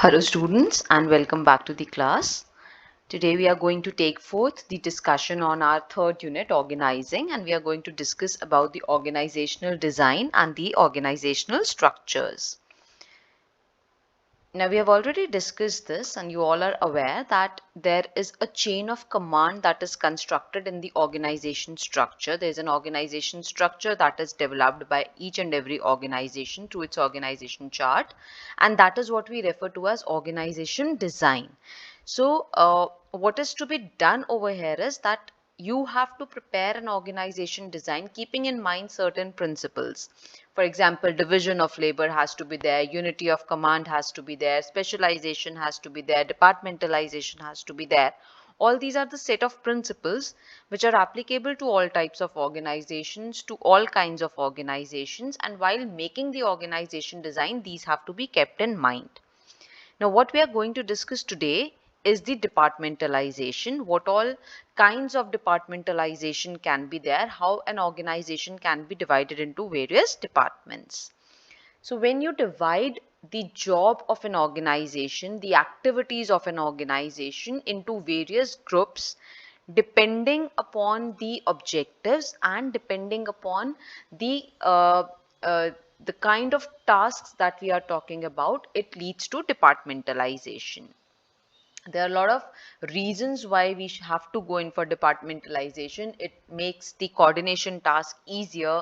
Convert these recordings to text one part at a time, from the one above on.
Hello students and welcome back to the class. Today we are going to take forth the discussion on our third unit, organizing, and we are going to discuss about the organizational design and the organizational structures. Now we have already discussed this and you all are aware that there is a chain of command that is constructed in the organization structure. There is an organization structure that is developed by each and every organization through its organization chart, and that is what we refer to as organization design. So what is to be done over here is that you have to prepare an organization design keeping in mind certain principles. For example, division of labor has to be there, unity of command has to be there, specialization has to be there, departmentalization has to be there. All these are the set of principles which are applicable to all types of organizations, to all kinds of organizations, and while making the organization design, these have to be kept in mind. Now, what we are going to discuss today is the departmentalization, what all kinds of departmentalization can be there, how an organization can be divided into various departments. So when you divide the job of an organization, the activities of an organization into various groups, depending upon the objectives and depending upon uh, the kind of tasks that we are talking about, it leads to departmentalization. There are a lot of reasons why we have to go in for departmentalization. It makes the coordination task easier.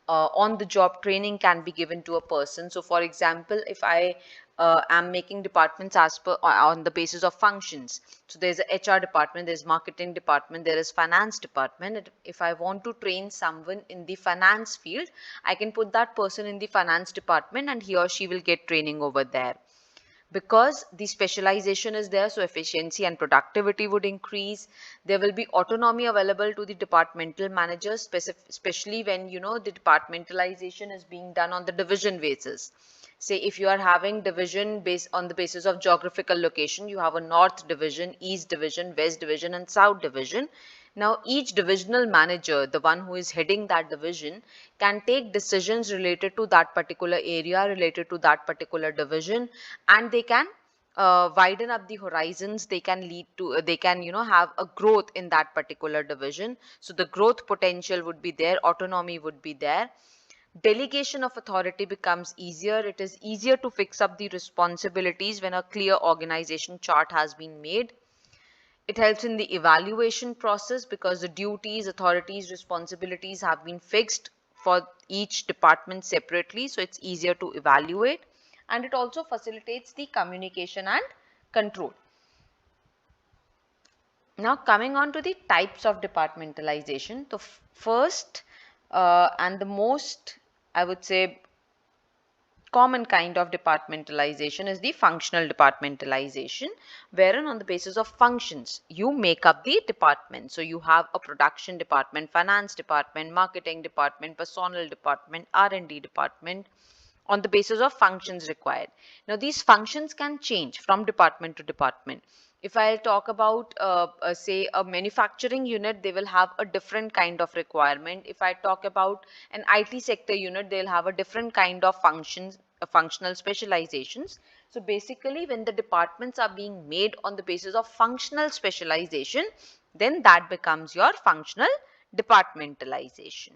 On the job training can be given to a person. So for example, if I am making departments as per on the basis of functions, so there's a HR department, there's marketing department, there is finance department. If I want to train someone in the finance field, I can put that person in the finance department and he or she will get training over there. Because the specialization is there, so efficiency and productivity would increase. There will be autonomy available to the departmental managers, especially when the departmentalization is being done on the division basis. Say if you are having division based on the basis of geographical location, you have a north division, east division, west division, and south division. Now each divisional manager, the one who is heading that division, can take decisions related to that particular area, related to that particular division, and they can widen up the horizons. They can lead to they can have a growth in that particular division. So the growth potential would be there, autonomy would be there. Delegation of authority becomes easier. It is easier to fix up the responsibilities when a clear organization chart has been made. It helps in the evaluation process because the duties, authorities, responsibilities have been fixed for each department separately, so it's easier to evaluate, and it also facilitates the communication and control. Now coming on to the types of departmentalization, the first and the most, I would say, common kind of departmentalization is the functional departmentalization, wherein on the basis of functions you make up the department. So you have a production department, finance department, marketing department, personnel department, R&D department, on the basis of functions required. Now these functions can change from department to department. If I talk about say a manufacturing unit, they will have a different kind of requirement. If I talk about an IT sector unit, they'll have a different kind of functions, functional specializations. So basically when the departments are being made on the basis of functional specialization, then that becomes your functional departmentalization.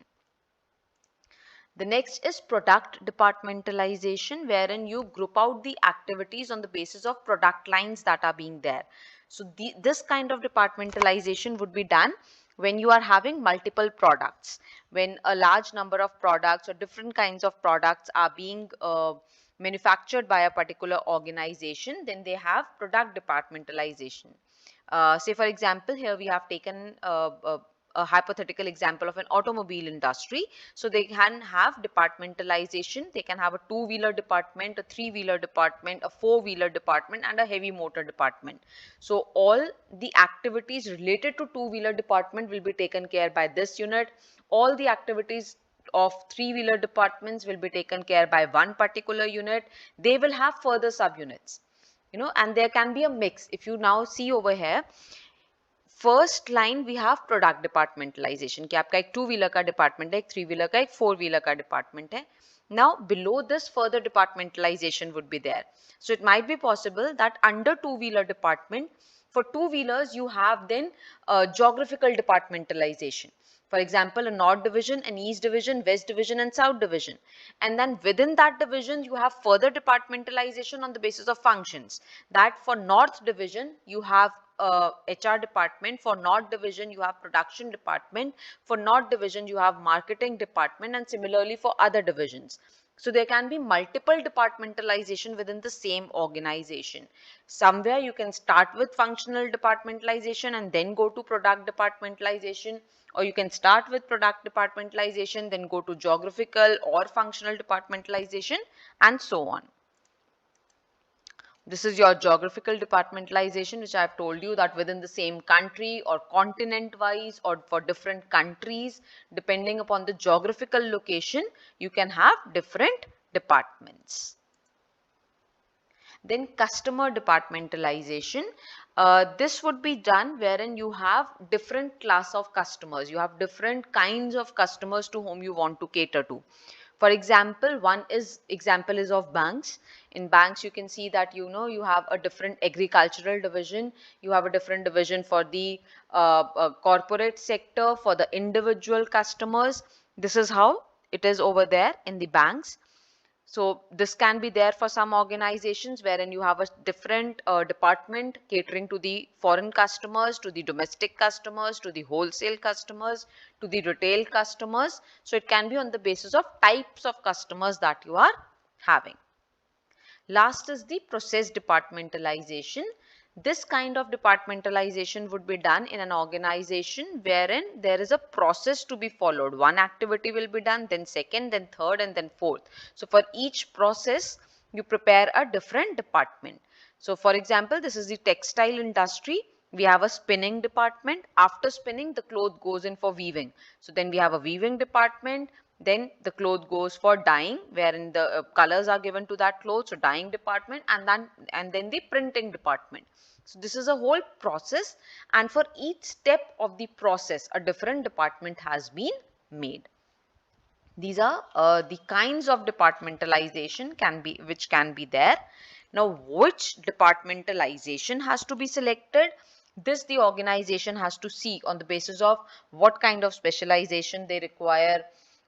The next is product departmentalization, wherein you group out the activities on the basis of product lines that are being there. So this kind of departmentalization would be done when you are having multiple products, when a large number of products or different kinds of products are being manufactured by a particular organization, then they have product departmentalization. Say for example, here we have taken a hypothetical example of an automobile industry. So they can have departmentalization. They can have a two-wheeler department, a three-wheeler department, a four-wheeler department, and a heavy motor department. So all the activities related to two-wheeler department will be taken care by this unit. All the activities of three-wheeler departments will be taken care by one particular unit. They will have further subunits, and there can be a mix. If you now see over here, first line we have product departmentalization कि आपका एक two wheeler का department है, एक three wheeler का, एक four wheeler का department है. Now below this, further departmentalization would be there. So it might be possible that under two-wheeler department, for two-wheelers you have then geographical departmentalization. For example, a North Division, an East Division, West Division and South Division. And then within that division you have further departmentalization on the basis of functions. That for North Division you have HR department, for North Division you have production department, for North Division you have marketing department, and similarly for other divisions. So there can be multiple departmentalization within the same organization. Somewhere you can start with functional departmentalization and then go to product departmentalization, or you can start with product departmentalization, then go to geographical or functional departmentalization, and so on. This is your geographical departmentalization, which I have told you that within the same country or continent wise or for different countries, depending upon the geographical location, you can have different departments. Then customer departmentalization. This would be done wherein you have different class of customers. You have different kinds of customers to whom you want to cater to. For example, one example is of banks. In banks, you can see that you have a different agricultural division. You have a different division for the corporate sector, for the individual customers. This is how it is over there in the banks. So this can be there for some organizations wherein you have a different department catering to the foreign customers, to the domestic customers, to the wholesale customers, to the retail customers. So it can be on the basis of types of customers that you are having. Last is the process departmentalization. This kind of departmentalization would be done in an organization wherein there is a process to be followed. One activity will be done, then second, then third, and then fourth. So for each process, you prepare a different department. So for example, this is the textile industry. We have a spinning department. After spinning, the cloth goes in for weaving. So then we have a weaving department. Then the cloth goes for dyeing, wherein the colors are given to that cloth. So dyeing department, and then the printing department. So this is a whole process, and for each step of the process, a different department has been made. These are the kinds of departmentalization which can be there. Now, which departmentalization has to be selected? This the organization has to see on the basis of what kind of specialization they require,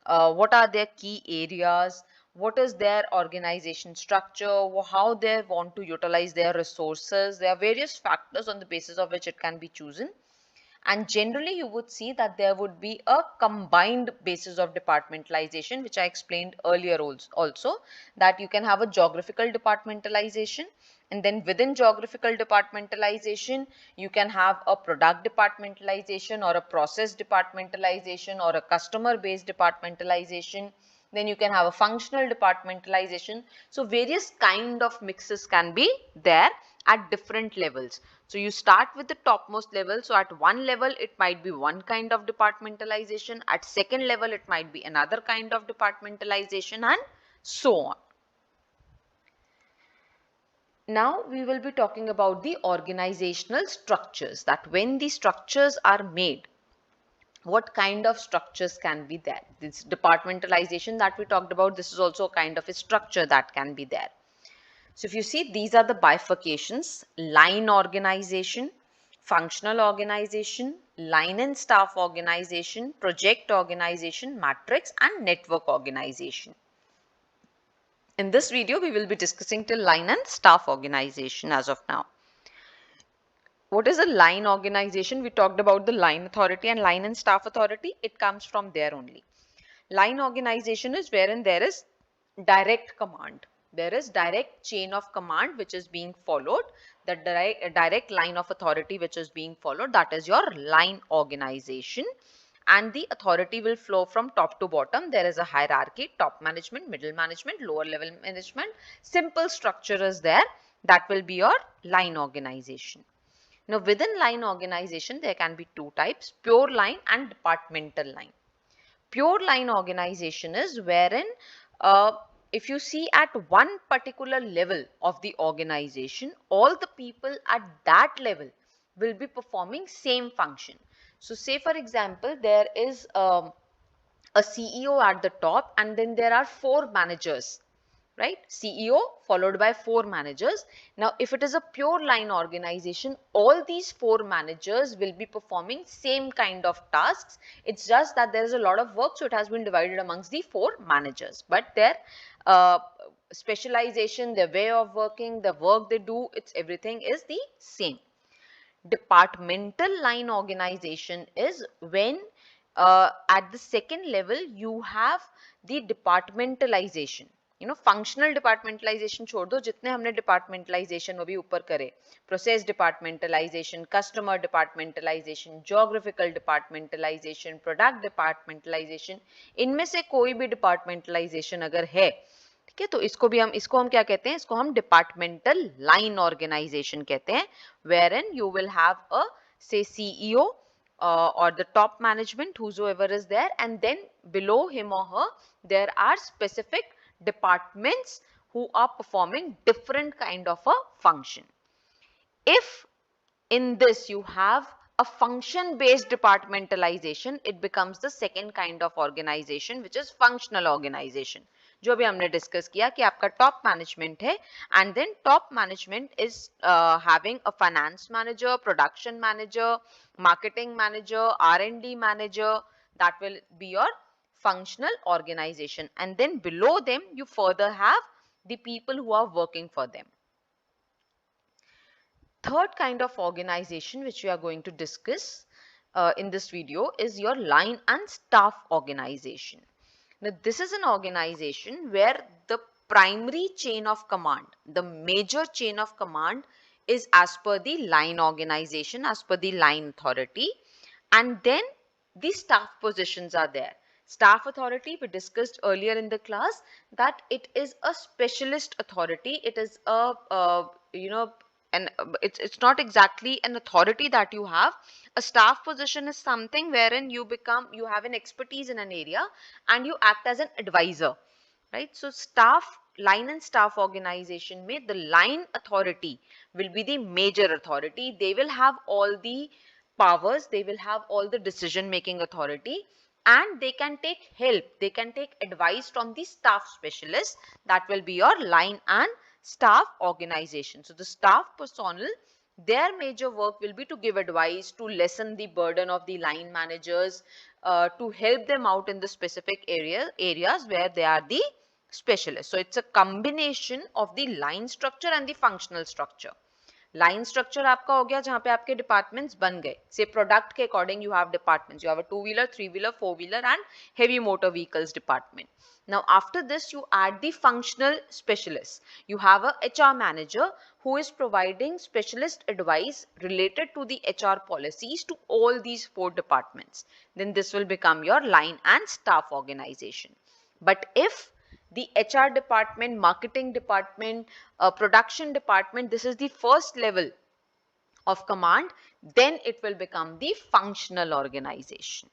what are their key areas, what is their organization structure, how they want to utilize their resources. There are various factors on the basis of which it can be chosen. And generally you would see that there would be a combined basis of departmentalization, which I explained earlier also, that you can have a geographical departmentalization, and then within geographical departmentalization you can have a product departmentalization or a process departmentalization or a customer based departmentalization. Then you can have a functional departmentalization. So various kind of mixes can be there at different levels. So you start with the topmost level. So at one level it might be one kind of departmentalization, at second level it might be another kind of departmentalization, and so on. Now we will be talking about the organizational structures, that when the structures are made, what kind of structures can be there. This departmentalization that we talked about, this is also a kind of a structure that can be there. So if you see, these are the bifurcations: line organization, functional organization, line and staff organization, project organization, matrix, and network organization. In this video, we will be discussing till line and staff organization as of now. What is a line organization? We talked about the line authority and line and staff authority. It comes from there only. Line organization is wherein there is direct command. There is direct chain of command which is being followed. The direct line of authority which is being followed, that is your line organization. And the authority will flow from top to bottom. There is a hierarchy: top management, middle management, lower level management. Simple structure is there. That will be your line organization. Now within line organization, there can be two types: pure line and departmental line. Pure line organization is wherein if you see at one particular level of the organization, all the people at that level will be performing same function. So say for example, there is a CEO at the top, and then there are 4 managers, right? CEO followed by 4 managers. Now, if it is a pure line organization, all these 4 managers will be performing same kind of tasks. It's just that there is a lot of work, so it has been divided amongst the 4 managers. But their uh, specialization, their way of working, the work they do, it's everything is the same. Departmental line organization is when at the second level you have the departmentalization. Functional departmentalisation छोड़ दो, जितने हमने departmentalisation वो भी ऊपर करे, process departmentalisation, customer departmentalisation, geographical departmentalisation, product departmentalisation, इनमें से कोई भी डिपार्टमेंटलाइजेशन अगर है, ठीक है, तो इसको हम क्या कहते हैं, इसको हम डिपार्टमेंटल लाइन ऑर्गेनाइजेशन कहते हैं, wherein you will have a say CEO or the top management, whosoever is there, and then below him or her there are specific departments who are performing different kind of a function. If in this you have a function based departmentalization, it becomes the second kind of organization, which is functional organization. जो भी हमने discuss किया कि आपका top management है, and then top management is having a finance manager, production manager, marketing manager, R&D manager, that will be your functional organization, and then below them you further have the people who are working for them. Third kind of organization which we are going to discuss in this video is your line and staff organization. Now, this is an organization where the primary chain of command, the major chain of command is as per the line organization, as per the line authority, and then the staff positions are there. Staff authority, we discussed earlier in the class that it is a specialist authority. It is a, and it's not exactly an authority that you have. A staff position is something wherein you have an expertise in an area and you act as an advisor, right? So line and staff organization mein the line authority will be the major authority. They will have all the powers, they will have all the decision making authority, and they can take help, they can take advice from the staff specialist. That will be your line and staff organization. So the staff personnel, their major work will be to give advice, to lessen the burden of the line managers, to help them out in the specific areas where they are the specialists. So it's a combination of the line structure and the functional structure. Line structure आपका हो गया जहां पे आपके departments बन गए, से product के according you have departments, you have a 2-wheeler, 3-wheeler, 4-wheeler and heavy motor vehicles department. Now after this you add the functional specialists. You have a HR manager who is providing specialist advice related to the HR policies to all these 4 departments. Then this will become your line and staff organization. But if the HR department, marketing department, production department, this is the first level of command, then it will become the functional organization.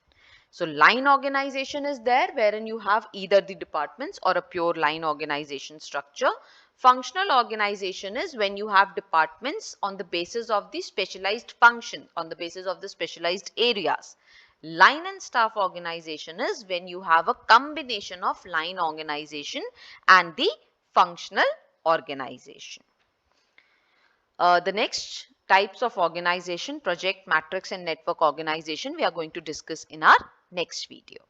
So line organization is there wherein you have either the departments or a pure line organization structure. Functional organization is when you have departments on the basis of the specialized function, on the basis of the specialized areas. Line and staff organization is when you have a combination of line organization and the functional organization. The next types of organization, project, matrix and network organization, we are going to discuss in our next video.